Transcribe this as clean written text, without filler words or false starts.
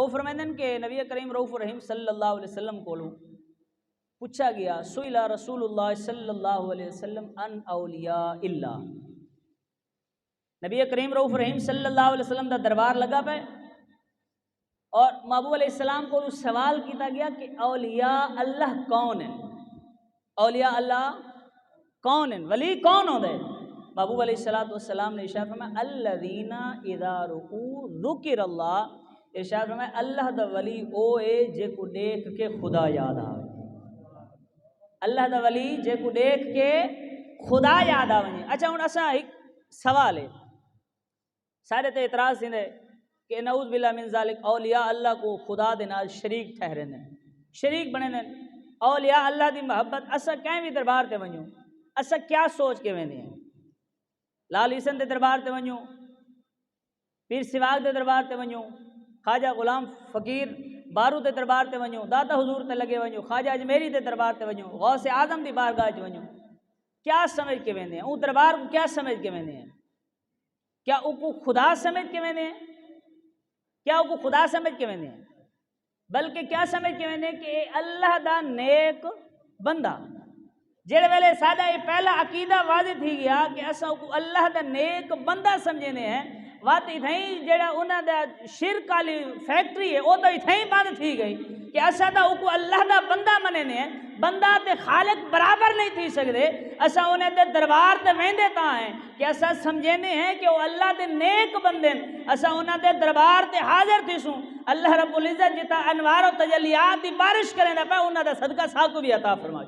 وہ فرمائندے کہ نبی کریم رؤوف الرحیم صلی اللہ علیہ وسلم کو پوچھا گیا سئل رسول اللہ صلی اللہ علیہ وسلم ان اولیاء اللہ، نبی کریم رؤوف الرحیم صلی اللہ علیہ وسلم دا دربار لگا پہ اور محبوب علیہ السلام کو سوال کیتا گیا کہ اولیاء اللہ کون ہیں، اولیاء اللہ کون ہیں، ولی کون ہوں دے؟ محبوب علیہ السلام نے ارشاد فرمایا الذین اذا رؤوا ذکر اللہ، ارشاد فرمایا اللہ دا ولی او اے جے کو دیکھ کے خدا یاد آوے، اللہ دا ولی جے کو دیکھ کے خدا یاد آوے۔ اچھا ہن اساں ایک سوال ہے سارے تے اعتراض تھیندے کہ نعوذ باللہ من ذالک اولیاء اللہ کو خدا دے نال شریک ٹھہرے نے، شریک بنے نے، اولیاء اللہ دی محبت اساں کہیں بھی دربار تے ونجوں اساں کیا سوچ کے ویندے ہیں؟ لال حسن دے دربار تے ونجوں، پیر سواگ دے دربار تے ونجوں، خواجہ غلام فقیر بارو دے دربار تے ونجوں، داتا حضور تے لگے ونجوں، خواجہ اجمیری دے دربار تے ونجوں، غوث اعظم دی بارگاہ وچ ونجوں، کیا سمجھ کے ویندے ہیں؟ اون دربار کو کیا سمجھ کے ویندے ہیں؟ کیا او کو خدا سمجھ کے ویندے ہیں؟ کیا او کو خدا سمجھ کے ویندے ہیں؟ بلکہ کیا سمجھ کے ویندے ہیں کہ اللہ دا نیک بندہ، جڑے ویلے سادہ یہ پہلا عقیدہ واضح تھی گیا کہ اساں کو اللہ دا نیک بندہ سمجھنے ہیں، وات اتھائیں جڑا انہاں دا شرک والی فیکٹری ہے او تو اتھائیں بند تھی گئی کہ اساں دا او کو اللہ دا بندہ مننے ہیں، بندہ تے خالق برابر نہیں تھی سکدے، اساں انہاں دے دربار تے ویندے تاں ہیں کہ اساں سمجھنے ہیں کہ وہ اللہ دے نیک بندے ہیں، اساں انہاں دے دربار تے حاضر تھیسوں، اللہ رب العزت جتا انوار و تجلیات دی بارش کریں دا پہ انہاں دا صدقہ ساکو بھی عطا فرما۔